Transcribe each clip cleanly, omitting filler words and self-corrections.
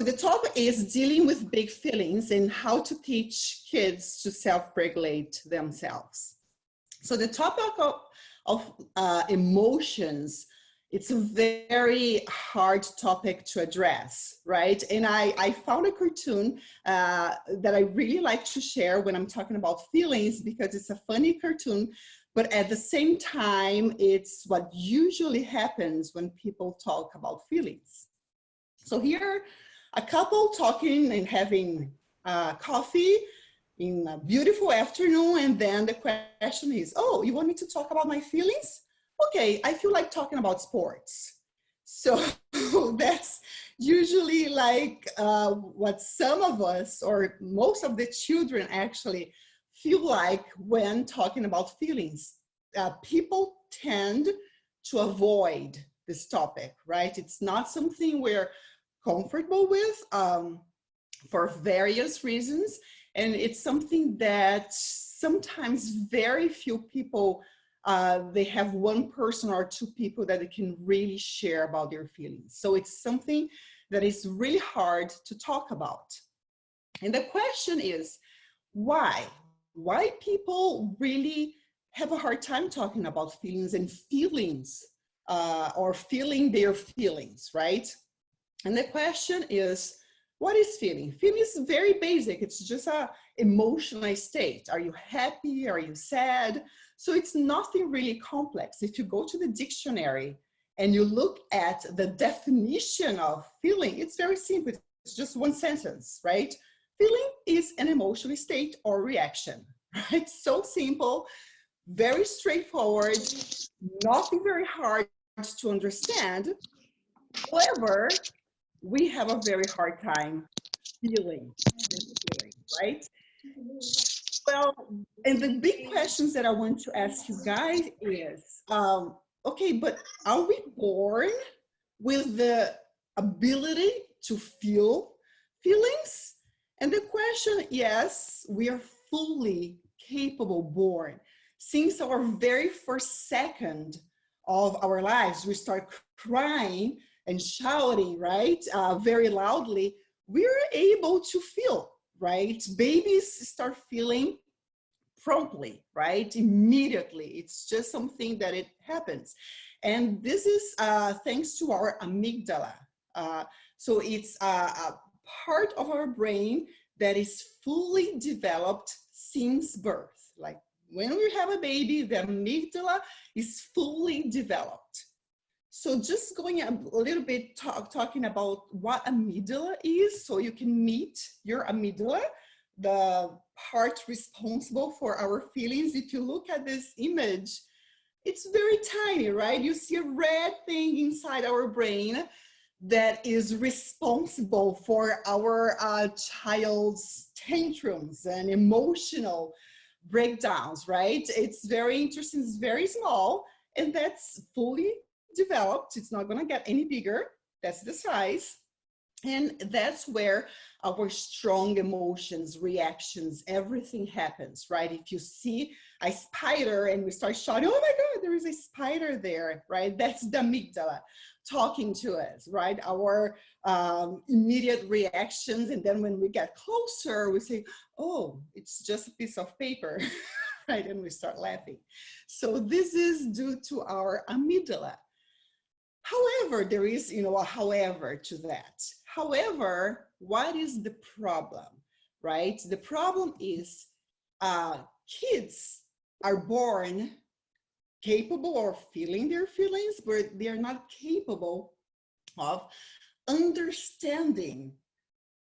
the topic is dealing with big feelings and how to teach kids to self-regulate themselves. So the topic of emotions, it's a very hard topic to address, right? And I found a cartoon that I really like to share when I'm talking about feelings, because it's a funny cartoon, but at the same time, it's what usually happens when people talk about feelings. So here, a couple talking and having coffee in a beautiful afternoon, and then the question is, oh, you want me to talk about my feelings? Okay, I feel like talking about sports. So that's usually like what some of us, or most of the children actually, feel like when talking about feelings. People tend to avoid this topic, right? It's not something we're comfortable with for various reasons. And it's something that sometimes very few people, they have one person or two people that they can really share about their feelings. So it's something that is really hard to talk about. And the question is, why? Why people really have a hard time talking about feelings and feelings, or feeling their feelings, right? And the question is, what is feeling? Feeling is very basic. It's just an emotional state. Are you happy? Are you sad? So it's nothing really complex. If you go to the dictionary and you look at the definition of feeling, it's very simple. It's just one sentence, right? Feeling is an emotional state or reaction, right? So simple, very straightforward, nothing very hard to understand. However, we have a very hard time feeling this feeling, right? Well, and the big questions that I want to ask you guys is, okay, but are we born with the ability to feel feelings? And the question, yes, we are fully capable born. Since our very first second of our lives, we start crying and shouting, right, very loudly, we're able to feel, right? Babies start feeling promptly, right? Immediately. It's just something that it happens. And this is thanks to our amygdala. So it's a part of our brain that is fully developed since birth. Like when we have a baby, the amygdala is fully developed. So just going a little bit talking about what amygdala is, so you can meet your amygdala, the part responsible for our feelings. If you look at this image, it's very tiny, right? You see a red thing inside our brain that is responsible for our child's tantrums and emotional breakdowns, right? It's very interesting, it's very small, and that's fully developed. It's not gonna get any bigger. That's the size. And that's where our strong emotions, reactions, everything happens, right? If you see a spider and we start shouting, oh my God, there is a spider there, right? That's the amygdala talking to us, right? Our immediate reactions. And then when we get closer, we say, oh, it's just a piece of paper, right? And we start laughing. So this is due to our amygdala. However, there is, a however to that. However, what is the problem, right? The problem is kids are born capable of feeling their feelings, but they are not capable of understanding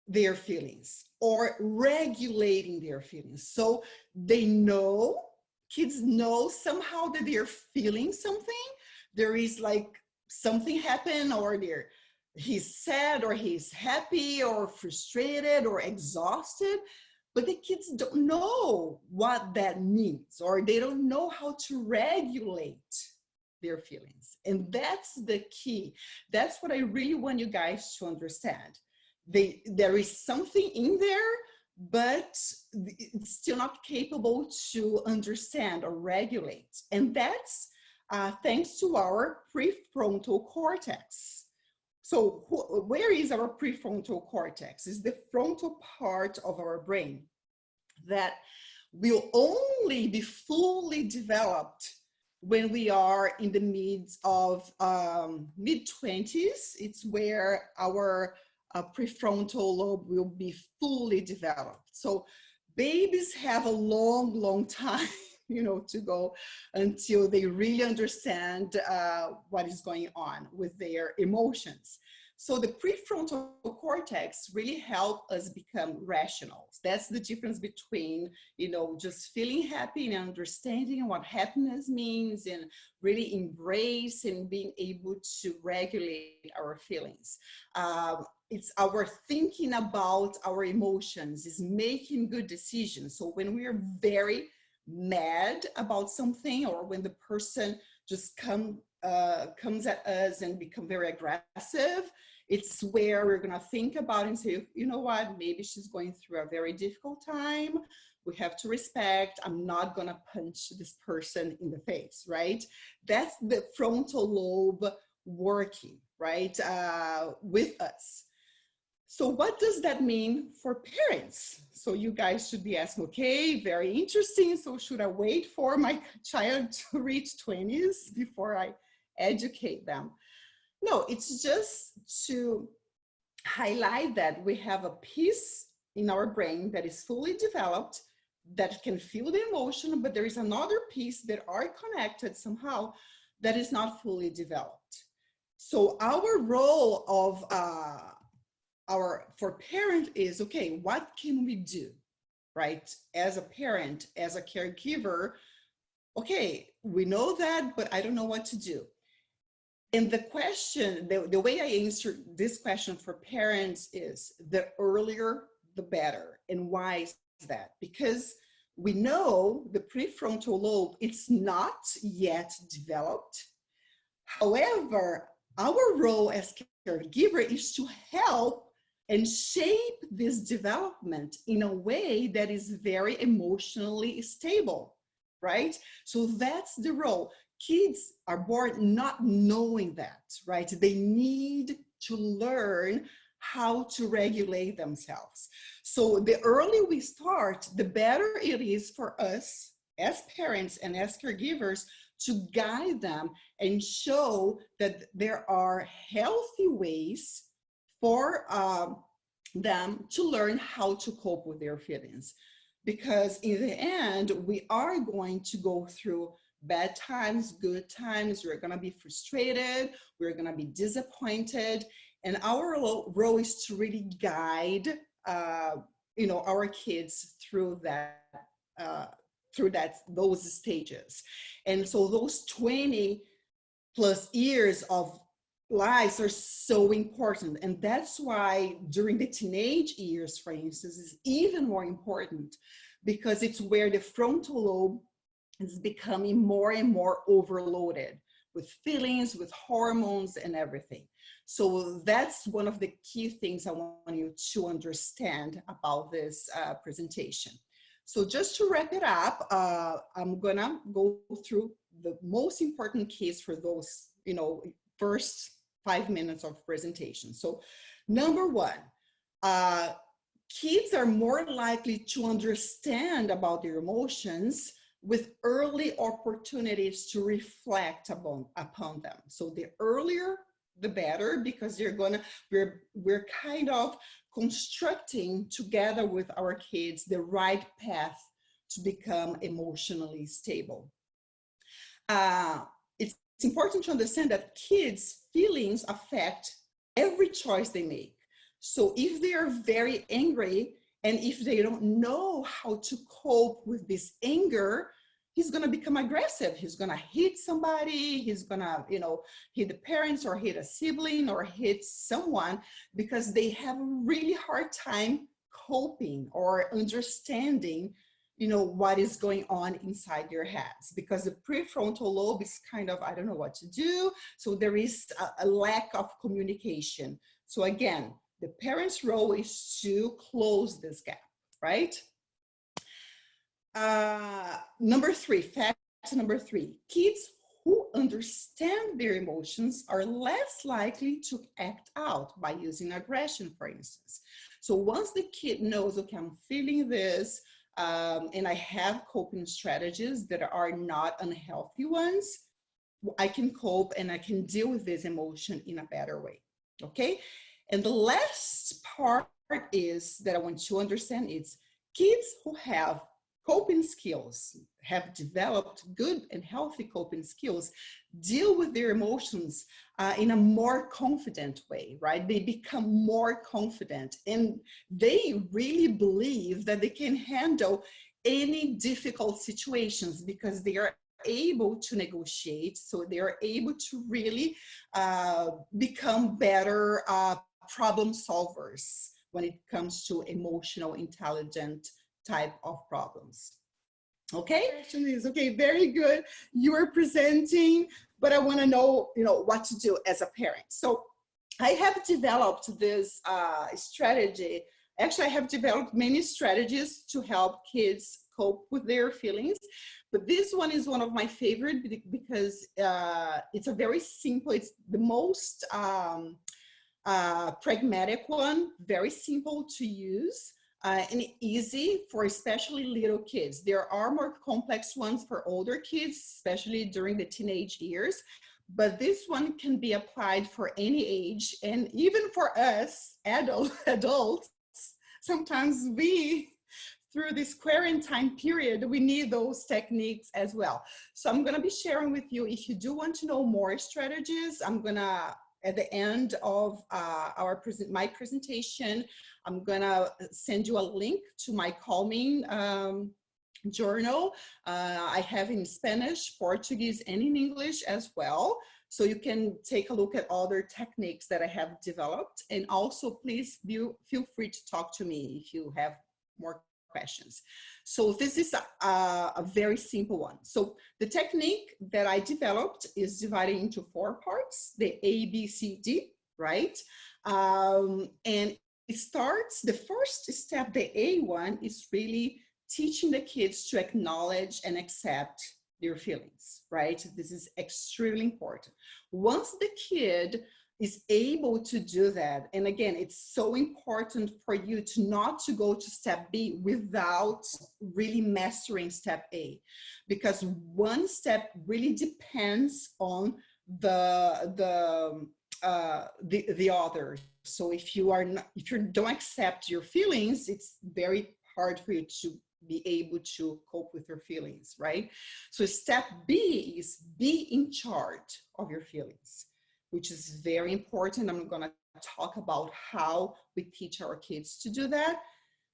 their feelings or regulating their feelings. So they know, kids know somehow that they're feeling something. There is like something happened, or he's sad or he's happy or frustrated or exhausted, but the kids don't know what that means, or they don't know how to regulate their feelings. And that's the key. That's what I really want you guys to understand. There is something in there, but it's still not capable to understand or regulate. And that's thanks to our prefrontal cortex. So where is our prefrontal cortex? It's the frontal part of our brain that will only be fully developed when we are in the midst of mid-20s. It's where our prefrontal lobe will be fully developed. So babies have a long time to go until they really understand what is going on with their emotions. So the prefrontal cortex really help us become rational. That's the difference between, just feeling happy and understanding what happiness means and really embrace and being able to regulate our feelings. It's our thinking about our emotions, is making good decisions. So when we are very mad about something, or when the person just comes at us and become very aggressive, it's where we're going to think about and say, you know what, maybe she's going through a very difficult time. We have to respect. I'm not going to punch this person in the face, right? That's the frontal lobe working, right, with us. So what does that mean for parents? So you guys should be asking, okay, very interesting. So should I wait for my child to reach 20s before I educate them? No, it's just to highlight that we have a piece in our brain that is fully developed, that can feel the emotion, but there is another piece that are connected somehow that is not fully developed. So our role of for parent is, okay, what can we do, right? As a parent, as a caregiver, okay, we know that, but I don't know what to do. And the question, the way I answer this question for parents is, the earlier, the better. And why is that? Because we know the prefrontal lobe, it's not yet developed. However, our role as caregiver is to help and shape this development in a way that is very emotionally stable, right? So that's the role. Kids are born not knowing that, right? They need to learn how to regulate themselves. So the earlier we start, the better it is for us as parents and as caregivers to guide them and show that there are healthy ways for them to learn how to cope with their feelings. Because in the end, we are going to go through bad times, good times. We're going to be frustrated. We're going to be disappointed. And our role is to really guide, our kids through those stages. And so those 20 plus years of lives are so important. And that's why during the teenage years, for instance, is even more important, because it's where the frontal lobe is becoming more and more overloaded with feelings, with hormones and everything. So that's one of the key things I want you to understand about this presentation. So just to wrap it up, I'm gonna go through the most important case for those, first 5 minutes of presentation. So number one, kids are more likely to understand about their emotions with early opportunities to reflect upon them. So the earlier, the better, because we're kind of constructing together with our kids the right path to become emotionally stable. It's important to understand that kids' feelings affect every choice they make. So if they are very angry, and if they don't know how to cope with this anger, he's going to become aggressive. He's going to hit somebody. He's going to, hit the parents or hit a sibling or hit someone, because they have a really hard time coping or understanding, what is going on inside their heads, because the prefrontal lobe is kind of, I don't know what to do. So there is a lack of communication. So again, the parent's role is to close this gap, right? Fact number three, kids who understand their emotions are less likely to act out by using aggression, for instance. So once the kid knows, okay, I'm feeling this, and I have coping strategies that are not unhealthy ones, I can cope and I can deal with this emotion in a better way. Okay. And the last part is that I want you to understand is kids who have coping skills, have developed good and healthy coping skills, deal with their emotions in a more confident way, right? They become more confident and they really believe that they can handle any difficult situations because they are able to negotiate. So they are able to really become better problem solvers when it comes to emotional, intelligent type of problems. Okay, okay, very good. You are presenting, but I want to know, what to do as a parent. So I have developed this strategy. Actually, I have developed many strategies to help kids cope with their feelings, but this one is one of my favorite because it's a very simple, it's the most pragmatic one, very simple to use. And easy for especially little kids. There are more complex ones for older kids, especially during the teenage years, but this one can be applied for any age. And even for us adults, sometimes through this quarantine period, we need those techniques as well. So I'm gonna be sharing with you, if you do want to know more strategies, I'm gonna, at the end of my presentation, I'm gonna send you a link to my calming journal. I have in Spanish, Portuguese, and in English as well. So you can take a look at other techniques that I have developed. And also, please feel free to talk to me if you have more questions. So this is a very simple one. So the technique that I developed is divided into 4 parts, the A, B, C, D, right? And it starts, the first step, the A one, is really teaching the kids to acknowledge and accept their feelings, right? This is extremely important. Once the kid is able to do that, and again, it's so important for you to not to go to step B without really mastering step A, because one step really depends on the other. So if you don't accept your feelings, it's very hard for you to be able to cope with your feelings, right? So step B is be in charge of your feelings, which is very important. I'm going to talk about how we teach our kids to do that.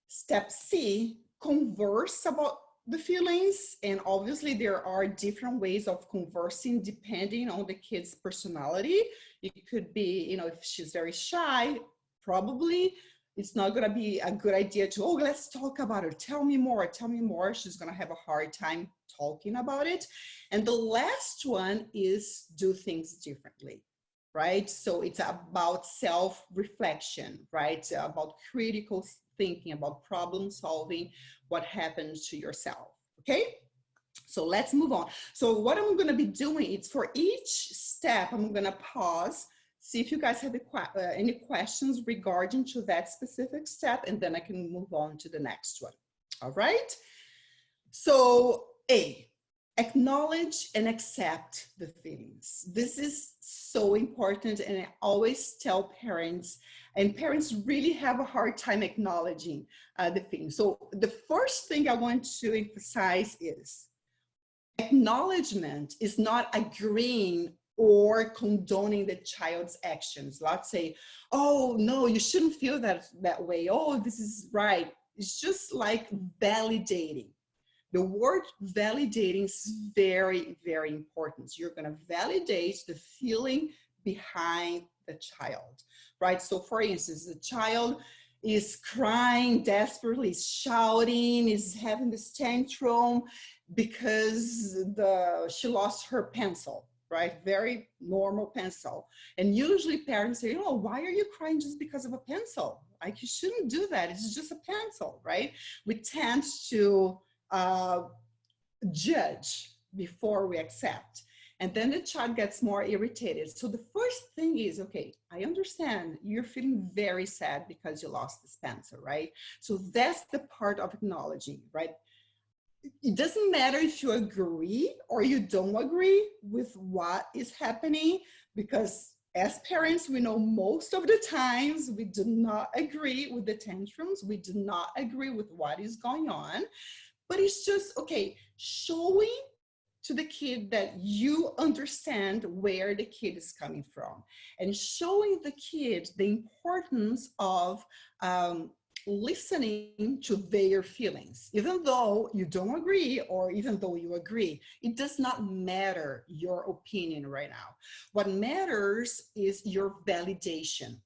Step C, converse about the feelings. And obviously there are different ways of conversing depending on the kid's personality. It could be, if she's very shy, probably it's not going to be a good idea to, let's talk about it. Tell me more. She's going to have a hard time talking about it. And the last one is do things differently, right? So it's about self-reflection, right? About critical thinking, about problem solving, what happens to yourself, okay? So let's move on. So what I'm going to be doing is for each step, I'm going to pause, see if you guys have any questions regarding to that specific step, and then I can move on to the next one. All right. So A, acknowledge and accept the feelings. This is so important, and I always tell parents, and parents really have a hard time acknowledging the feelings. So the first thing I want to emphasize is acknowledgement is not agreeing or condoning the child's actions. Let's say, oh no, you shouldn't feel that way. Oh, this is right. It's just like validating. The word validating is very, very important. You're going to validate the feeling behind the child, right? So for instance, the child is crying desperately, shouting, is having this tantrum because she lost her pencil, right? Very normal pencil. And usually parents say, why are you crying just because of a pencil? Like, you shouldn't do that. It's just a pencil, right? We tend to judge before we accept. And then the child gets more irritated. So the first thing is, okay, I understand you're feeling very sad because you lost this pencil, right? So that's the part of acknowledging, right? It doesn't matter if you agree or you don't agree with what is happening, because as parents, we know most of the times we do not agree with the tantrums. We do not agree with what is going on, but it's just, okay, showing to the kid that you understand where the kid is coming from, and showing the kid the importance of listening to their feelings, even though you don't agree or even though you agree. It does not matter your opinion right now. What matters is your validation,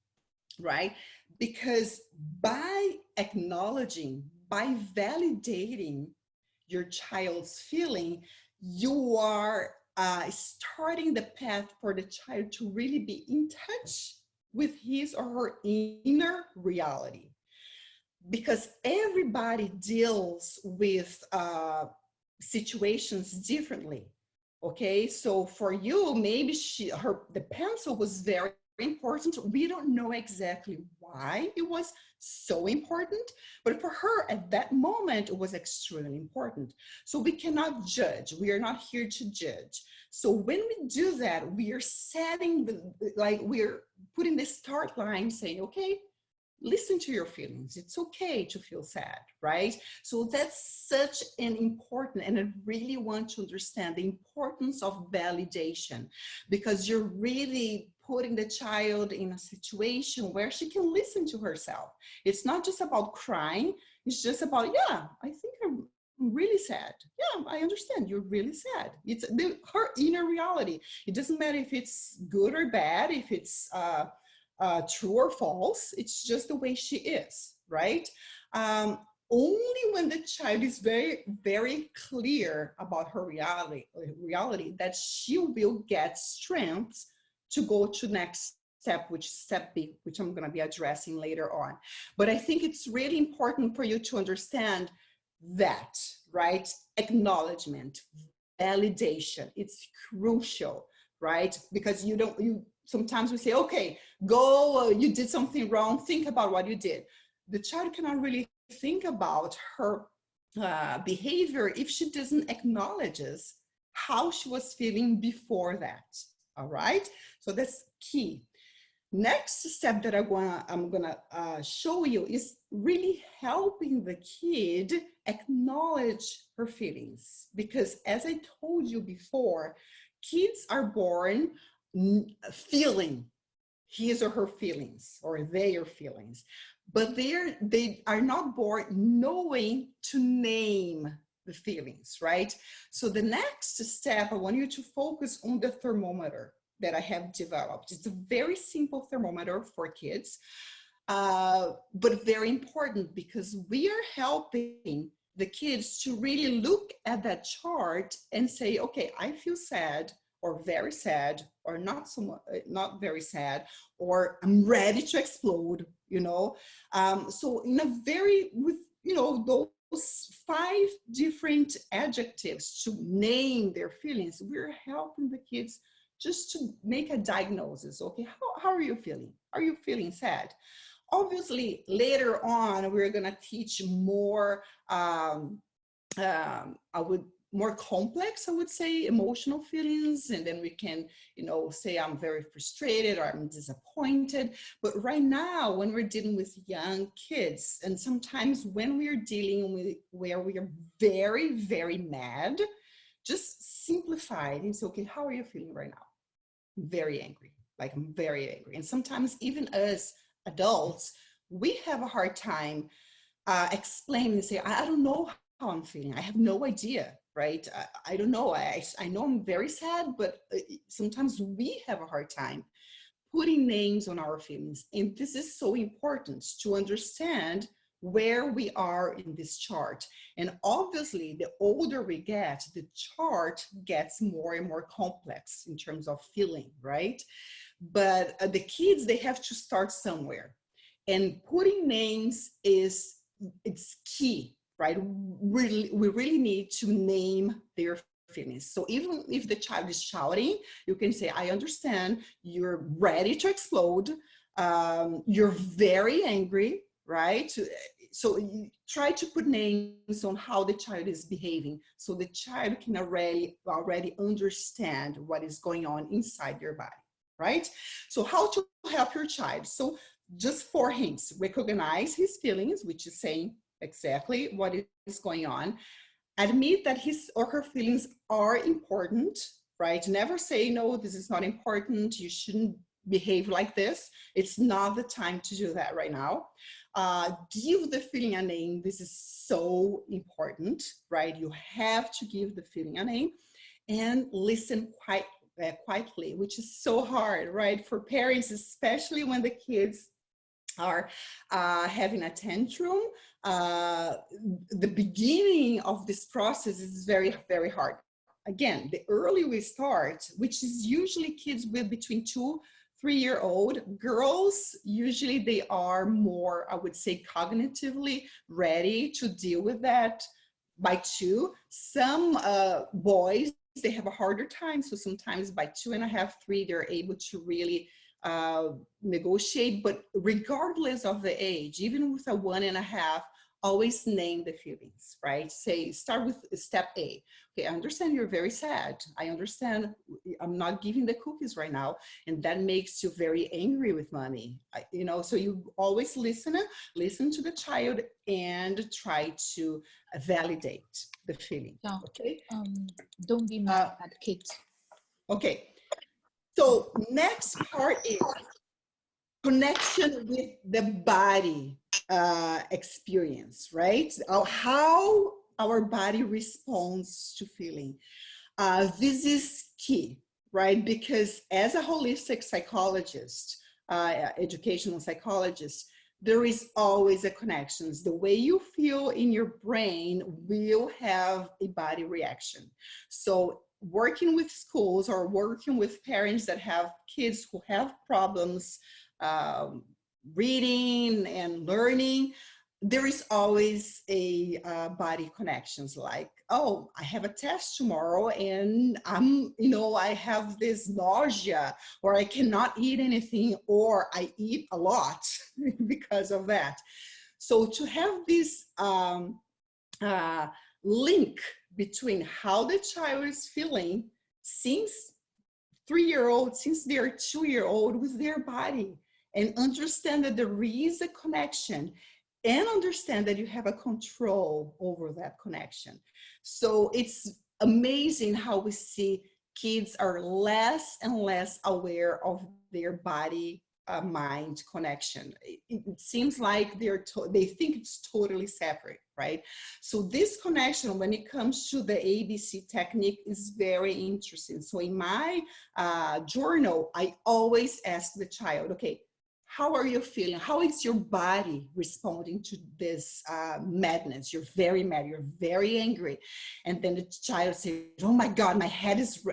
right? Because by acknowledging, by validating your child's feeling, you are starting the path for the child to really be in touch with his or her inner reality. Because everybody deals with situations differently. Okay, so for you, maybe the pencil was very important. We don't know exactly why it was so important, but for her at that moment, it was extremely important. So we cannot judge. We are not here to judge. So when we do that, we are setting we're putting the start line saying, okay, listen to your feelings. It's okay to feel sad, right? So that's such an important, and I really want to understand the importance of validation, because you're really putting the child in a situation where she can listen to herself. It's not just about crying. It's just about, yeah, I think I'm really sad. Yeah, I understand you're really sad. It's her inner reality. It doesn't matter if it's good or bad, if it's true or false. It's just the way she is, right? Only when the child is very, very clear about her reality, that she will get strength to go to next step, which is step B, which I'm going to be addressing later on. But I think it's really important for you to understand that, right? Acknowledgement, validation, it's crucial, right? Because sometimes we say, okay, go, you did something wrong, think about what you did. The child cannot really think about her behavior if she doesn't acknowledge how she was feeling before that. All right, so that's key. Next step that I'm gonna show you is really helping the kid acknowledge her feelings, because as I told you before, kids are born feeling his or her feelings or their feelings, but they are not born knowing to name the feelings, right? So the next step, I want you to focus on the thermometer that I have developed. It's a very simple thermometer for kids, but very important, because we are helping the kids to really look at that chart and say, okay, I feel sad, or very sad, or not very sad, or I'm ready to explode, you know. So in a with, you know, those 5 different adjectives to name their feelings, we're helping the kids just to make a diagnosis. Okay, how are you feeling? Are you feeling sad? Obviously, later on, we're gonna teach more, more complex, I would say, emotional feelings. And then we can, you know, say I'm very frustrated or I'm disappointed. But right now, when we're dealing with young kids, and sometimes when we're dealing with where we are very, very mad, just simplify it and say, okay, how are you feeling right now? I'm very angry. Like, I'm very angry. And sometimes even as adults, we have a hard time explaining and say, I don't know how I'm feeling. I have no idea, right? I don't know. I know I'm very sad, but sometimes we have a hard time putting names on our feelings. And this is so important to understand where we are in this chart. And obviously, the older we get, the chart gets more and more complex in terms of feeling, right? But the kids, they have to start somewhere. And putting names it's key, right? We really need to name their feelings. So even if the child is shouting, you can say, I understand, you're ready to explode, you're very angry, right? So you try to put names on how the child is behaving, so the child can already understand what is going on inside their body, right? So how to help your child? So just 4 hints: recognize his feelings, which is saying exactly what is going on. Admit that his or her feelings are important, right? Never say, no, this is not important, you shouldn't behave like this. It's not the time to do that right now. Give the feeling a name. This is so important, right? You have to give the feeling a name, and listen quietly, which is so hard, right? For parents, especially when the kids are having a tantrum. The beginning of this process is very, very hard. Again, the earlier we start, which is usually kids with between 2-3-year-old girls, usually they are more, I would say, cognitively ready to deal with that by 2. Some boys, they have a harder time. So sometimes by 2.5, 3, they're able to really negotiate. But regardless of the age, even with a 1.5, always name the feelings, right? Say, start with step A. Okay, I understand you're very sad. I understand I'm not giving the cookies right now, and that makes you very angry with mommy. So you always listen to the child and try to validate the feeling. Yeah. Okay. Don't be mad at kids. Okay. So next part is connection with the body experience, right? How our body responds to feeling. This is key, right? Because as a holistic psychologist, educational psychologist, there is always a connection. The way you feel in your brain will have a body reaction. So working with schools or working with parents that have kids who have problems reading and learning, there is always a body connections, like, oh, I have a test tomorrow and I have this nausea, or I cannot eat anything, or I eat a lot because of that. So to have this link between how the child is feeling since 3-year-old, since they're 2-year-old, with their body, and understand that there is a connection, and understand that you have a control over that connection. So it's amazing how we see kids are less and less aware of their body mind connection. It seems like they think it's totally separate, right? So this connection, when it comes to the ABC technique, is very interesting. So in my journal, I always ask the child, okay, how are you feeling? How is your body responding to this madness? You're very mad, you're very angry. And then the child says, oh my God, my head is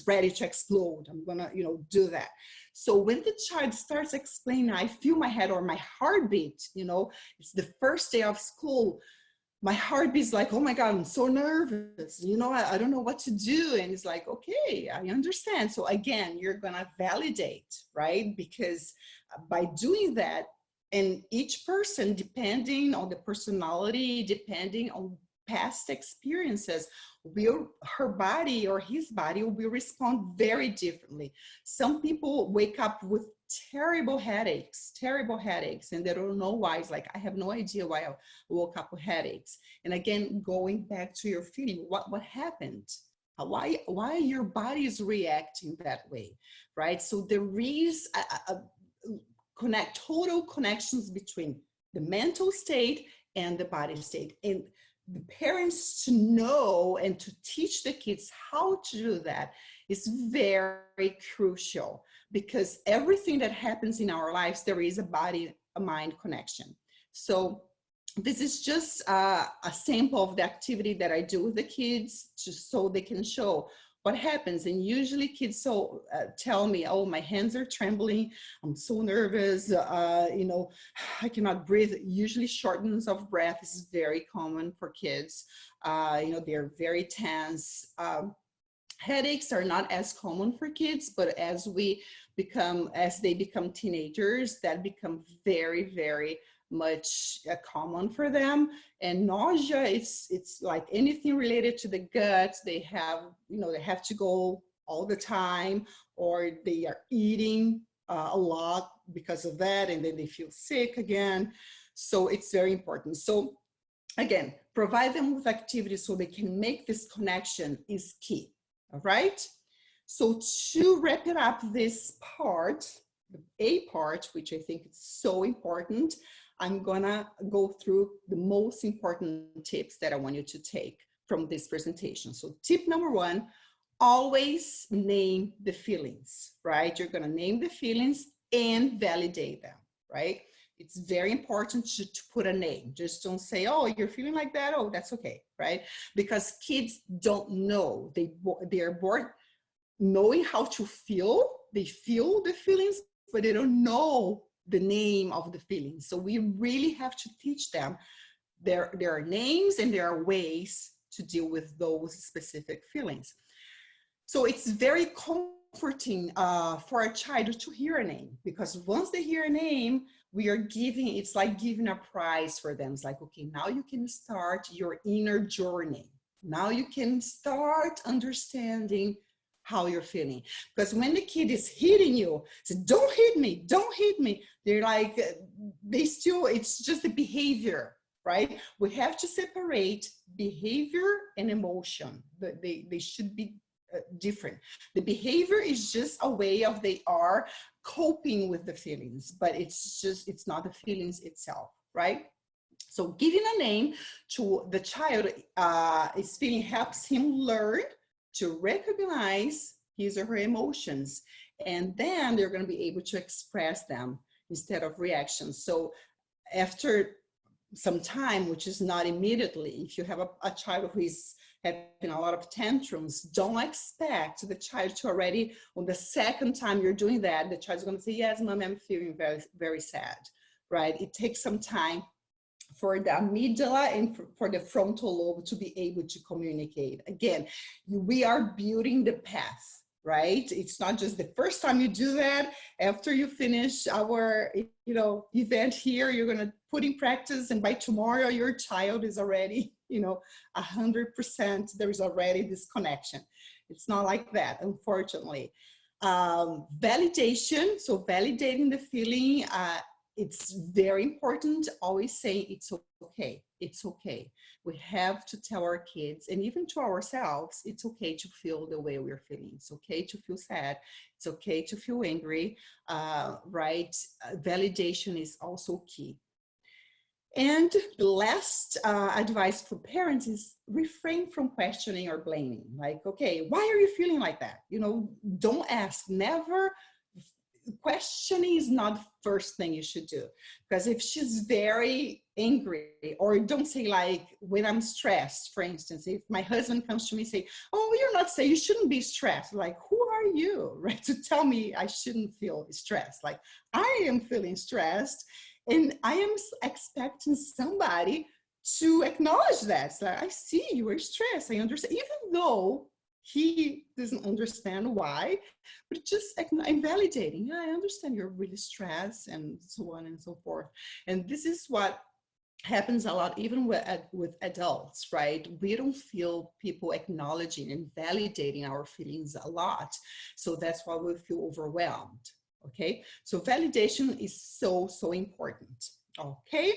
ready to explode. I'm gonna, do that. So when the child starts explaining, I feel my head, or my heartbeat, it's the first day of school, my heartbeat is like, oh my God, I'm so nervous. I don't know what to do. And it's like, okay, I understand. So again, you're gonna validate, right? Because by doing that, and each person, depending on the personality, depending on past experiences, her body or his body will respond very differently. Some people wake up with terrible headaches, and they don't know why. It's like, I have no idea why I woke up with headaches. And again, going back to your feeling, what happened? Why your body is reacting that way, right? So there is a total connections between the mental state and the body state. And the parents to know and to teach the kids how to do that is very crucial, because everything that happens in our lives, there is a body-mind connection. So this is just a sample of the activity that I do with the kids, just so they can show what happens. And usually kids tell me, oh, my hands are trembling, I'm so nervous, I cannot breathe. Usually shortness of breath is very common for kids. They're very tense. Headaches are not as common for kids, but as they become teenagers, that become very, very much common for them. And nausea, it's like anything related to the gut. They have, they have to go all the time, or they are eating a lot because of that, and then they feel sick again. So it's very important. So again, provide them with activities so they can make this connection is key. All right. So to wrap it up, this part, the A part, which I think is so important, I'm gonna go through the most important tips that I want you to take from this presentation. So tip number one, always name the feelings, right? You're gonna name the feelings and validate them, right? It's very important to put a name. Just don't say, oh, you're feeling like that. Oh, that's okay, right? Because kids don't know. They are born knowing how to feel. They feel the feelings, but they don't know the name of the feelings. So we really have to teach them. There are names and there are ways to deal with those specific feelings. So it's very comforting for a child to hear a name, because once they hear a name, it's like giving a prize for them. It's like, okay, now you can start your inner journey. Now you can start understanding how you're feeling. Because when the kid is hitting you, say, don't hit me, don't hit me. They're like, it's just a behavior, right? We have to separate behavior and emotion. They should be different. The behavior is just a way of they are coping with the feelings, but it's not the feelings itself, right? So giving a name to the child is feeling helps him learn to recognize his or her emotions, and then they're going to be able to express them instead of reactions. So after some time, which is not immediately, if you have a child who is having a lot of tantrums, don't expect the child to already, on the second time you're doing that, the child's going to say, yes, mom, I'm feeling very, very sad, right? It takes some time for the amygdala and for the frontal lobe to be able to communicate. Again, we are building the path, right? It's not just the first time you do that. After you finish our, event here, you're going to put in practice, and by tomorrow your child is already, 100%. There's already this connection. It's not like that, unfortunately. Validation. So validating the feeling. It's very important. Always say it's okay. It's okay. We have to tell our kids, and even to ourselves, it's okay to feel the way we're feeling. It's okay to feel sad. It's okay to feel angry, right? Validation is also key. And the last advice for parents is refrain from questioning or blaming. Like, okay, why are you feeling like that? Don't ask. Never. Questioning is not the first thing you should do, because if she's very angry, or don't say, like, when I'm stressed, for instance, if my husband comes to me and say, oh, you're not saying you shouldn't be stressed, like, who are you, right, to tell me I shouldn't feel stressed? Like, I am feeling stressed, and I am expecting somebody to acknowledge that. So I see you are stressed, I understand, even though he doesn't understand why, but just invalidating. Yeah, I understand you're really stressed, and so on and so forth. And this is what happens a lot, even with adults, right? We don't feel people acknowledging and validating our feelings a lot. So that's why we feel overwhelmed, okay? So validation is so, so important, okay?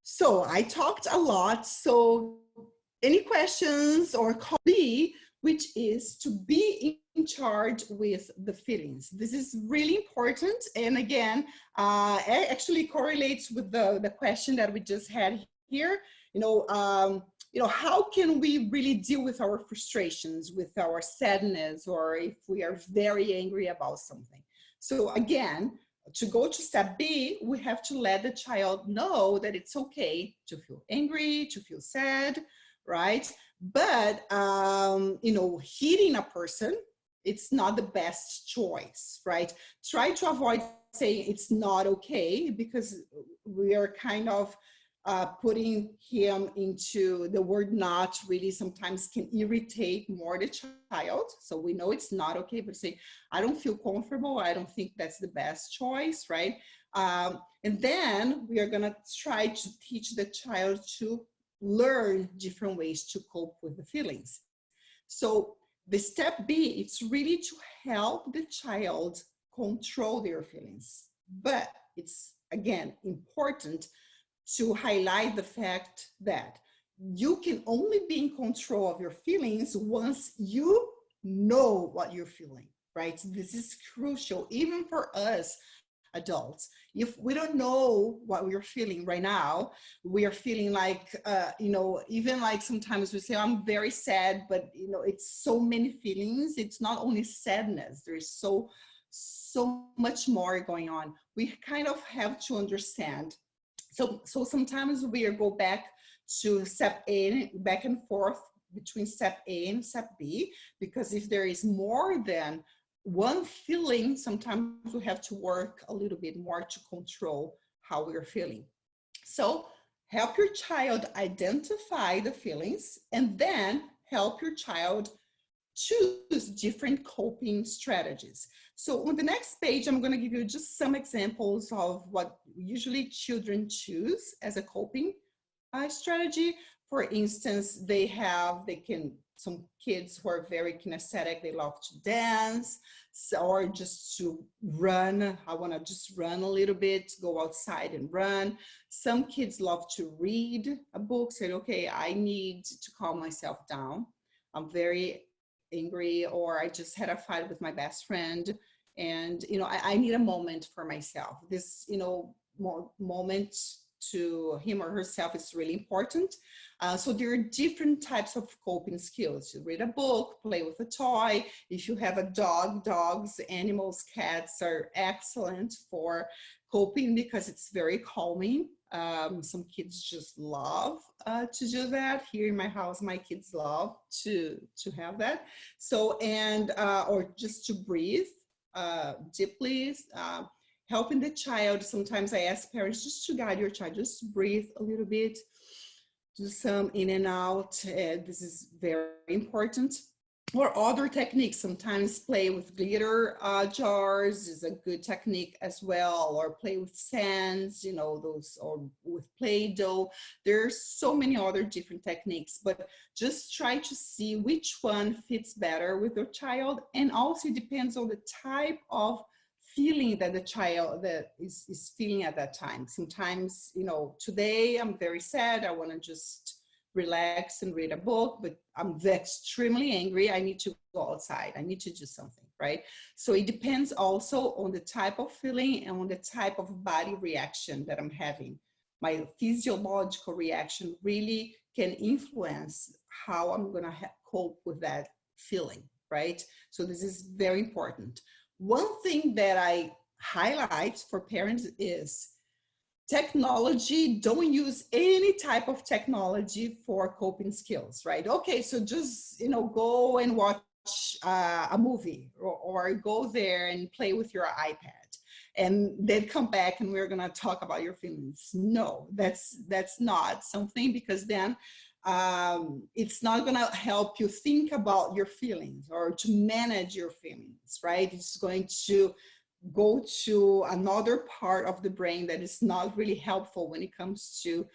So I talked a lot. So any questions or call B, which is to be in charge with the feelings. This is really important. And again, it actually correlates with the question that we just had here. How can we really deal with our frustrations, with our sadness, or if we are very angry about something? So again, to go to step B, we have to let the child know that it's okay to feel angry, to feel sad, right? But, hitting a person, it's not the best choice, right? Try to avoid saying it's not okay, because we are kind of putting him into the word not really sometimes can irritate more the child. So we know it's not okay, but say, I don't feel comfortable. I don't think that's the best choice, right? And then we are gonna try to teach the child to learn different ways to cope with the feelings. So the step B, it's really to help the child control their feelings. But it's, again, important to highlight the fact that you can only be in control of your feelings once you know what you're feeling, right? This is crucial, even for us adults. If we don't know what we're feeling right now, we are feeling like, even like sometimes we say, I'm very sad, but it's so many feelings. It's not only sadness. There's so much more going on. We kind of have to understand. So sometimes we go back to step A, back and forth between step A and step B, because if there is more than one feeling, sometimes we have to work a little bit more to control how we're feeling. So help your child identify the feelings, and then help your child choose different coping strategies. So on the next page, I'm going to give you just some examples of what usually children choose as a coping strategy. For instance, some kids who are very kinesthetic, they love to dance, or just to run. I want to just run a little bit, go outside and run. Some kids love to read a book, say, okay, I need to calm myself down. I'm very angry, or I just had a fight with my best friend, and I need a moment for myself. This moment to him or herself is really important. So there are different types of coping skills. You read a book, play with a toy. If you have a dog, dogs, animals, cats are excellent for coping because it's very calming. Some kids just love to do that. Here in my house, my kids love to have that. So, or just to breathe deeply, helping the child. Sometimes I ask parents just to guide your child, just breathe a little bit, do some in and out. This is very important. Or other techniques, sometimes play with glitter jars is a good technique as well, or play with sands, those, or with Play-Doh. There's so many other different techniques, but just try to see which one fits better with your child. And also it depends on the type of feeling that the child that is feeling at that time. Sometimes, today I'm very sad, I want to just relax and read a book, but I'm extremely angry, I need to go outside, I need to do something, right? So it depends also on the type of feeling and on the type of body reaction that I'm having. My physiological reaction really can influence how I'm going to cope with that feeling, right? So this is very important. One thing that I highlight for parents is technology. Don't use any type of technology for coping skills, right? Okay, so just go and watch a movie, or go there and play with your iPad, and then come back and we're gonna talk about your feelings. No, that's not something, because then it's not gonna help you think about your feelings or to manage your feelings, right? It's going to go to another part of the brain that is not really helpful when it comes to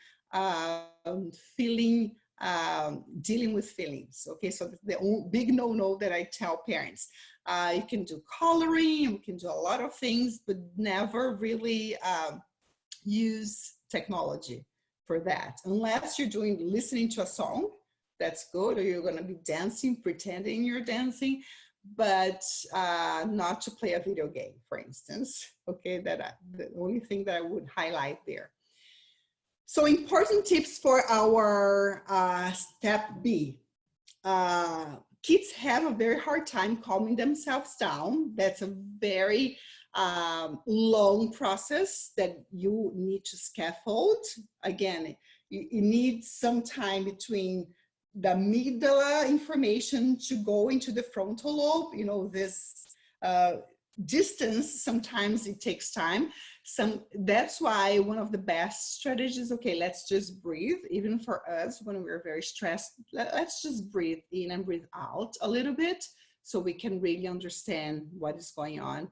dealing with feelings. Okay, so the big no-no that I tell parents, you can do coloring, you can do a lot of things, but never really use technology for that, unless you're listening to a song. That's good, or you're going to be dancing, pretending you're dancing, but not to play a video game, for instance. Okay, the only thing that I would highlight there. So important tips for our step B. Kids have a very hard time calming themselves down. That's a very long process that you need to scaffold. Again, you need some time between the amygdala information to go into the frontal lobe. This distance, sometimes it takes time. That's why one of the best strategies, okay, let's just breathe. Even for us, when we're very stressed, let's just breathe in and breathe out a little bit, so we can really understand what is going on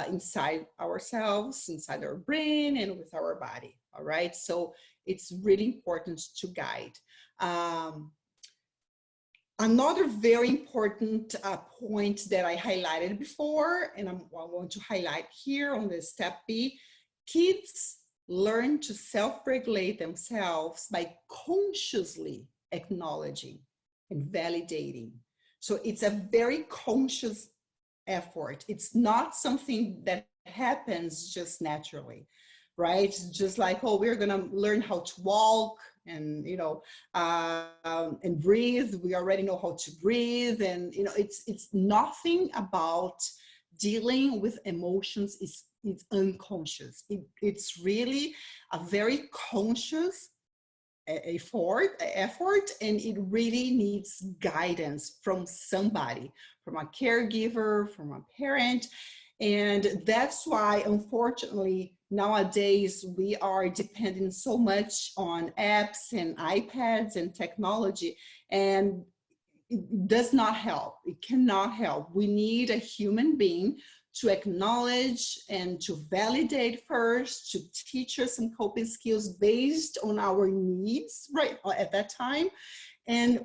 inside ourselves, inside our brain, and with our body. All right, so it's really important to guide. Another very important point that I highlighted before, and I want to highlight here on the step B, kids learn to self-regulate themselves by consciously acknowledging and validating. So it's a very conscious effort. It's not something that happens just naturally, right? It's just like, oh, we're gonna learn how to walk and, you know, and breathe. We already know how to breathe, and, you know, it's nothing about dealing with emotions. It's unconscious. It's really a very conscious effort, and it really needs guidance from somebody, from a caregiver, from a parent. And that's why, unfortunately, nowadays we are depending so much on apps and iPads and technology, and it does not help. It cannot help. We need a human being to acknowledge and to validate first, to teach us some coping skills based on our needs right at that time. And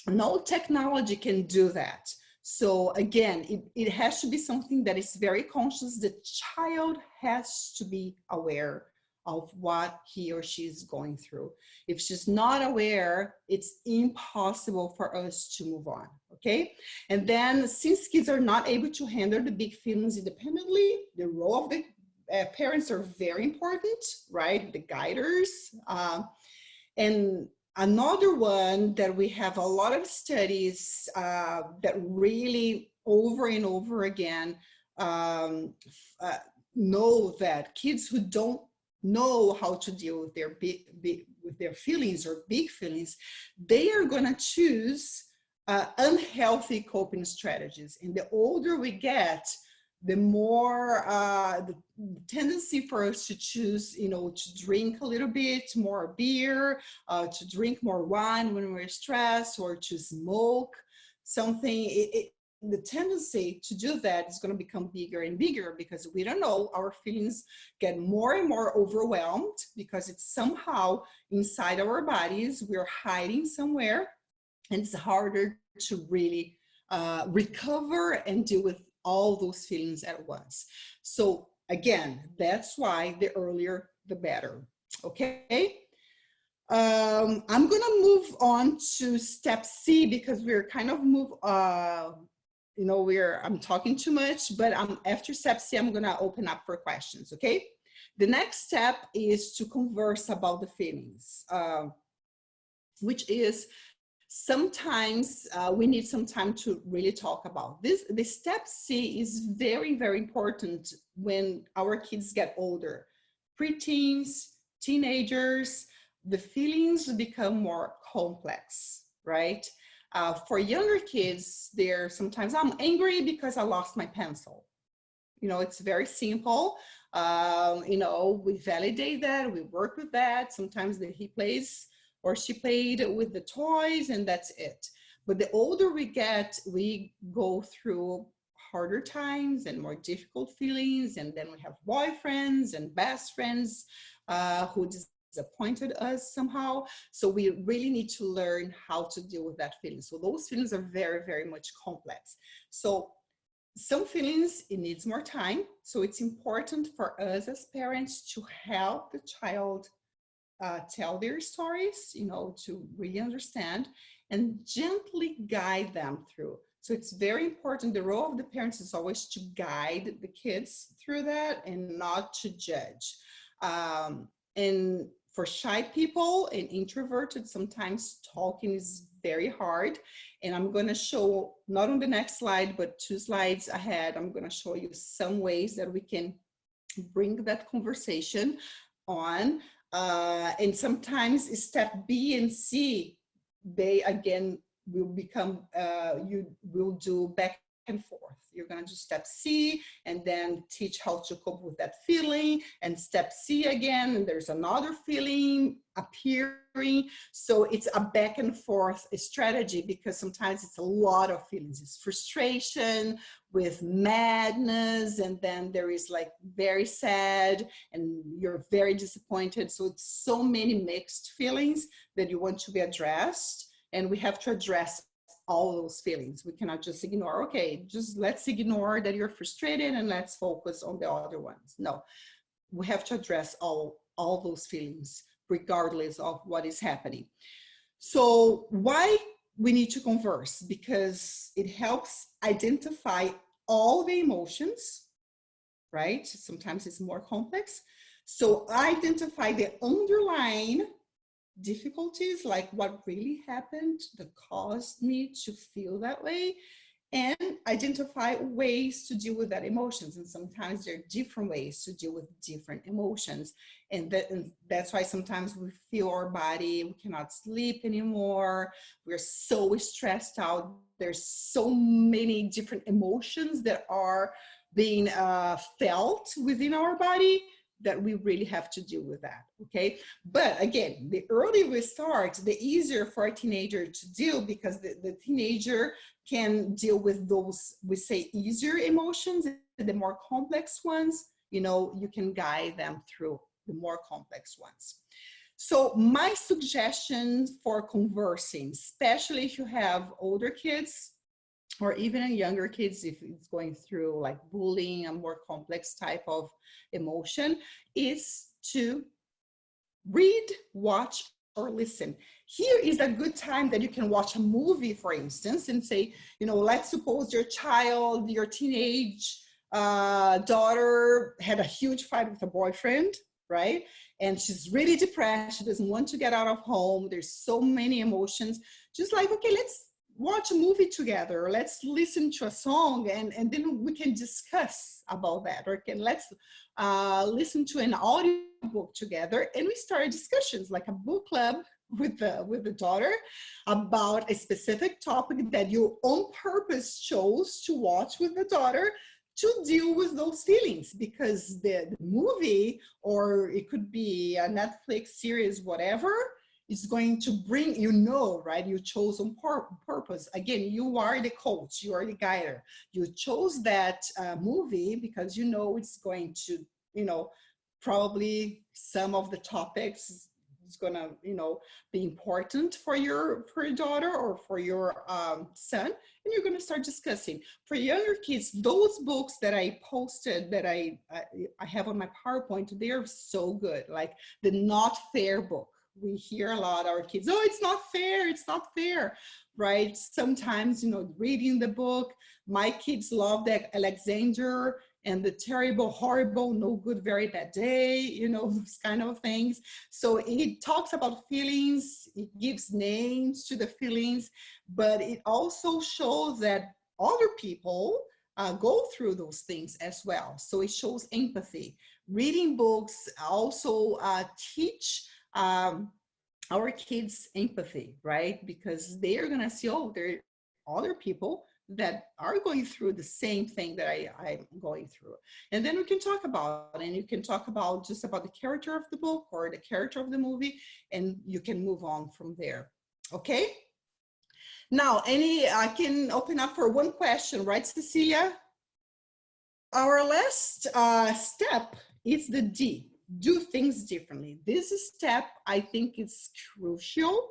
no technology can do that. So again, it has to be something that is very conscious. The child has to be aware of what he or she is going through. If she's not aware, it's impossible for us to move on, okay? And then, since kids are not able to handle the big feelings independently, the role of the parents are very important, right? The guiders. And another one that we have a lot of studies that really over and over again know that kids who don't know how to deal with their with their feelings or big feelings, they are going to choose unhealthy coping strategies. And the older we get, the more the tendency for us to choose, you know, to drink a little bit more beer, to drink more wine when we're stressed, or to smoke something. The tendency to do that is going to become bigger and bigger, because we don't know, our feelings get more and more overwhelmed because it's somehow inside our bodies, we're hiding somewhere, and it's harder to really recover and deal with all those feelings at once. So again, that's why the earlier the better. Okay. I'm gonna move on to step C, because we're kind of you know, I'm talking too much, but after step C, I'm gonna open up for questions, okay? The next step is to converse about the feelings, which is sometimes we need some time to really talk about this. The step C is very, very important when our kids get older. Preteens, teenagers, the feelings become more complex, right? For younger kids, they're sometimes, I'm angry because I lost my pencil. You know, it's very simple. You know, we validate that, we work with that. Sometimes he plays or she played with the toys, and that's it. But the older we get, we go through harder times and more difficult feelings. And then we have boyfriends and best friends who disappointed us somehow. So we really need to learn how to deal with that feeling. So those feelings are very, very much complex. So some feelings, it needs more time. So it's important for us as parents to help the child tell their stories, you know, to really understand and gently guide them through. So it's very important. The role of the parents is always to guide the kids through that and not to judge. And for shy people and introverted, sometimes talking is very hard. And I'm going to show, not on the next slide, but 2 slides ahead, I'm going to show you some ways that we can bring that conversation on. And sometimes step B and C, they again will become, you will do back and forth. You're going to do step C and then teach how to cope with that feeling, and step C again, and there's another feeling appearing. So it's a back and forth strategy, because sometimes it's a lot of feelings. It's frustration with madness, and then there is like very sad, and you're very disappointed. So it's so many mixed feelings that you want to be addressed, and we have to address all those feelings. We cannot just ignore, okay, just let's ignore that you're frustrated and let's focus on the other ones. No, we have to address all those feelings regardless of what is happening. So why we need to converse? Because it helps identify all the emotions, right? Sometimes it's more complex. So identify the underlying difficulties, like what really happened that caused me to feel that way, and identify ways to deal with that emotions. And sometimes there are different ways to deal with different emotions, and that's why sometimes we feel our body, we cannot sleep anymore, we're so stressed out. There's so many different emotions that are being felt within our body, that we really have to deal with that, okay? But again, the earlier we start, the easier for a teenager to deal, because the teenager can deal with those, we say, easier emotions. The more complex ones, you know, you can guide them through the more complex ones. So my suggestion for conversing, especially if you have older kids, or even younger kids, if it's going through like bullying, a more complex type of emotion, is to read, watch, or listen. Here is a good time that you can watch a movie, for instance, and say, you know, let's suppose your child, your teenage daughter had a huge fight with a boyfriend, right? And she's really depressed. She doesn't want to get out of home. There's so many emotions. Just like, okay, let's watch a movie together, let's listen to a song, and then we can discuss about that, or let's listen to an audiobook together, and we start discussions like a book club with the daughter about a specific topic that you on purpose chose to watch with the daughter to deal with those feelings. Because the movie, or it could be a Netflix series, whatever, is going to bring, you know, right? You chose on purpose. Again, you are the coach, you are the guider. You chose that movie because you know it's going to, you know, probably some of the topics is gonna, you know, be important for your daughter or for your son, and you're gonna start discussing. For younger kids, those books that I posted, that I have on my PowerPoint, they are so good. Like the Not Fair book. We hear a lot, our kids, oh, it's not fair, it's not fair, right? Sometimes, you know, reading the book, my kids love that Alexander and the Terrible, Horrible, No Good, Very Bad Day, you know, those kind of things. So it talks about feelings, it gives names to the feelings, but it also shows that other people go through those things as well. So it shows empathy. Reading books also teach our kids empathy, right? Because they are gonna see, oh, there are other people that are going through the same thing that I'm going through. And then we can talk about it, and you can talk about just about the character of the book or the character of the movie, and you can move on from there, okay? Now, I can open up for one question, right, Cecilia? Our last step is the D. Do things differently. This step, I think, is crucial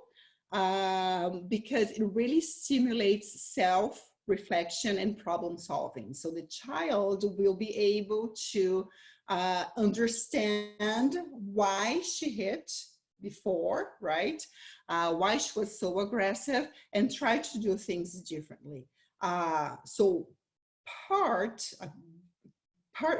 because it really stimulates self-reflection and problem solving. So the child will be able to understand why she hit before, right? Why she was so aggressive, and try to do things differently. So part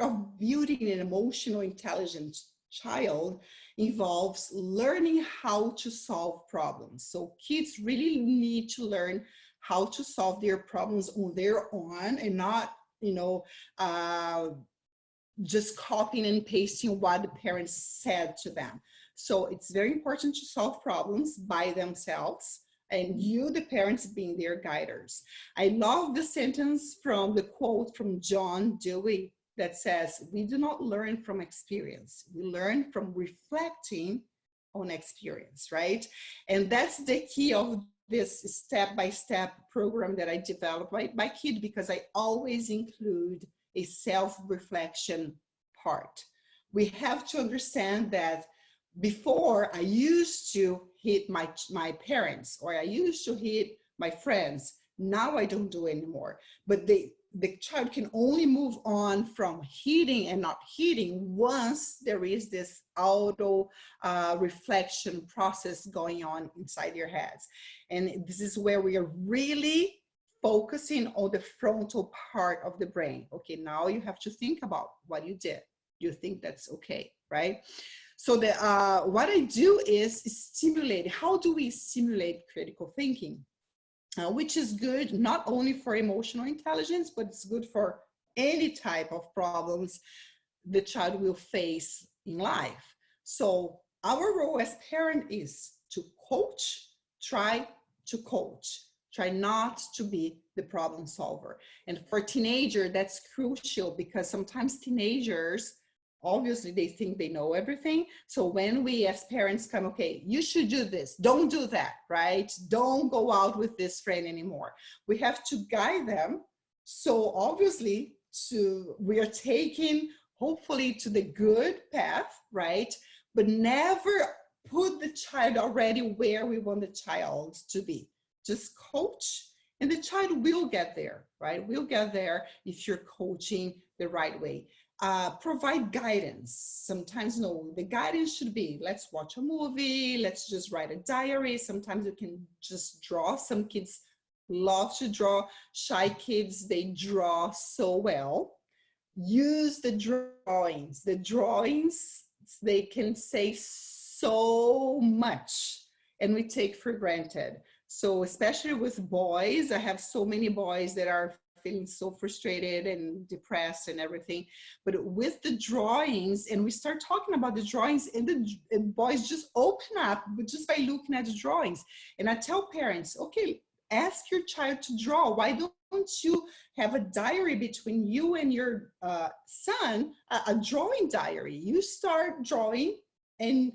of building an emotional intelligent child involves learning how to solve problems. So kids really need to learn how to solve their problems on their own, and not, you know, just copying and pasting what the parents said to them. So it's very important to solve problems by themselves. and you, the parents, being their guiders. I love the sentence from the quote from John Dewey that says, we do not learn from experience. We learn from reflecting on experience, right? And that's the key of this step-by-step program that I developed by my kid, because I always include a self-reflection part. We have to understand that before, I used to hit my parents, or I used to hit my friends. Now I don't do anymore. But the child can only move on from hitting and not hitting once there is this auto reflection process going on inside their heads. And this is where we are really focusing on the frontal part of the brain. Okay, now you have to think about what you did. You think that's okay, right? So what I do is stimulate. How do we stimulate critical thinking? Which is good not only for emotional intelligence, but it's good for any type of problems the child will face in life. So our role as parent is to coach, try to coach, try not to be the problem solver. And for teenager, that's crucial, because sometimes teenagers, obviously they think they know everything. So when we as parents come, okay, you should do this, don't do that, right? Don't go out with this friend anymore. We have to guide them. So obviously we are taking hopefully to the good path, right? But never put the child already where we want the child to be. Just coach, and the child will get there, right? Will get there if you're coaching the right way. Provide guidance. Sometimes, no, the guidance should be, let's watch a movie, let's just write a diary. Sometimes you can just draw. Some kids love to draw. Shy kids, they draw so well. Use the drawings. The drawings, they can say so much, and we take for granted. So especially with boys, I have so many boys that are feeling so frustrated and depressed and everything. But with the drawings, and we start talking about the drawings, and the boys just open up just by looking at the drawings. And I tell parents, okay, ask your child to draw. Why don't you have a diary between you and your son, a drawing diary? You start drawing and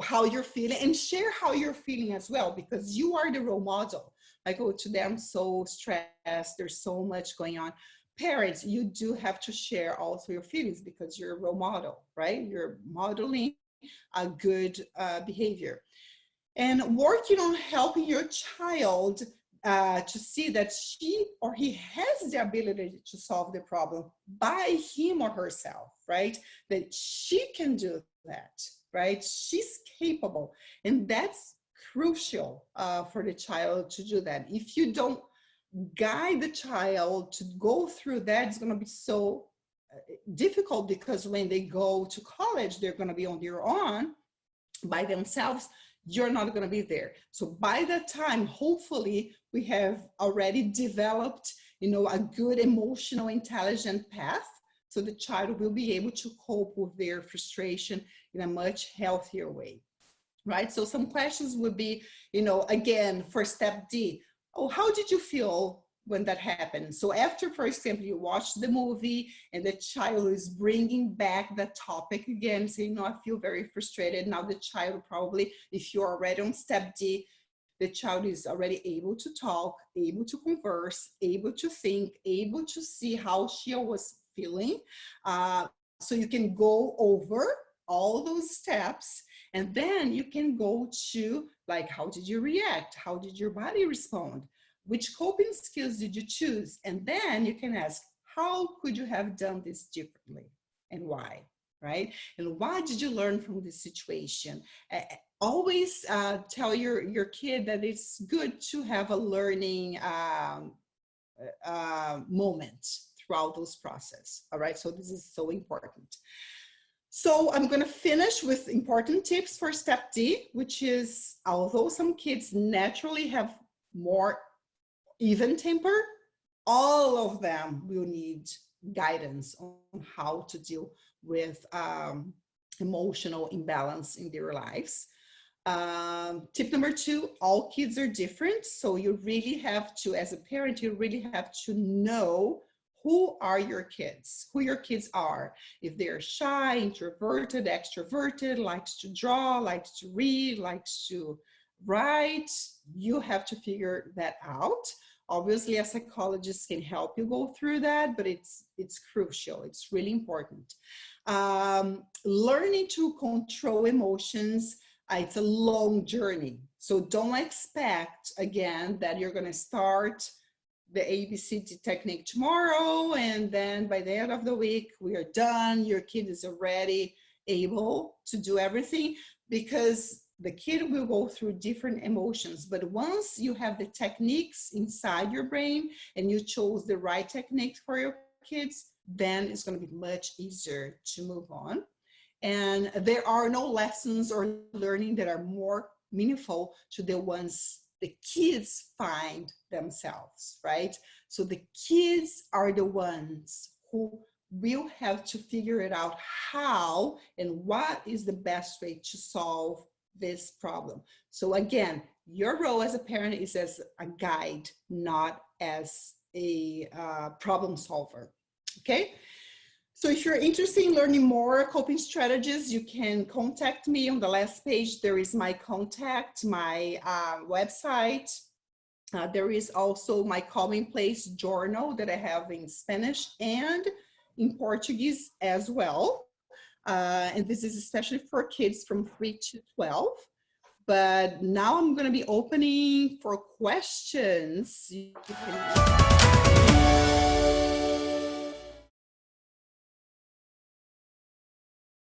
how you're feeling, and share how you're feeling as well, because you are the role model. I go to them so stressed, there's so much going on. Parents, you do have to share also your feelings, because you're a role model, right? You're modeling a good behavior. And working on helping your child to see that she or he has the ability to solve the problem by him or herself, right? That she can do that, right? She's capable. And that's crucial for the child to do that. If you don't guide the child to go through that, it's going to be so difficult, because when they go to college, they're going to be on their own by themselves. You're not going to be there. So by that time, hopefully we have already developed, a good emotional intelligent path, so the child will be able to cope with their frustration in a much healthier way, right? So some questions would be, again, for step D, how did you feel when that happened? So after, for example, you watch the movie and the child is bringing back that topic again, saying, I feel very frustrated. Now the child probably, if you're already on step D, the child is already able to talk, able to converse, able to think, able to see how she was feeling. So you can go over all those steps, and then you can go to, like, how did you react? How did your body respond? Which coping skills did you choose? And then you can ask, how could you have done this differently, and why, right? And why did you learn from this situation? Always tell your kid that it's good to have a learning moment throughout those process. All right, so this is so important. So I'm going to finish with important tips for step D, which is, although some kids naturally have more even temper, all of them will need guidance on how to deal with emotional imbalance in their lives. Tip number 2, all kids are different. So you really have to, as a parent, you really have to know who are your kids, who your kids are. If they're shy, introverted, extroverted, likes to draw, likes to read, likes to write, you have to figure that out. Obviously, a psychologist can help you go through that, but it's crucial. It's really important. Learning to control emotions, it's a long journey. So don't expect, again, that you're going to start the ABCD technique tomorrow, and then by the end of the week, we are done. Your kid is already able to do everything, because the kid will go through different emotions. But once you have the techniques inside your brain and you chose the right technique for your kids, then it's going to be much easier to move on. And there are no lessons or learning that are more meaningful to the ones the kids find themselves, right? So the kids are the ones who will have to figure it out how and what is the best way to solve this problem. So again, your role as a parent is as a guide, not as a problem solver, okay? So if you're interested in learning more coping strategies, you can contact me. On the last page, there is my contact, my website. There is also my Calming Place journal that I have in Spanish and in Portuguese as well. And this is especially for kids from 3 to 12. But now I'm going to be opening for questions. You can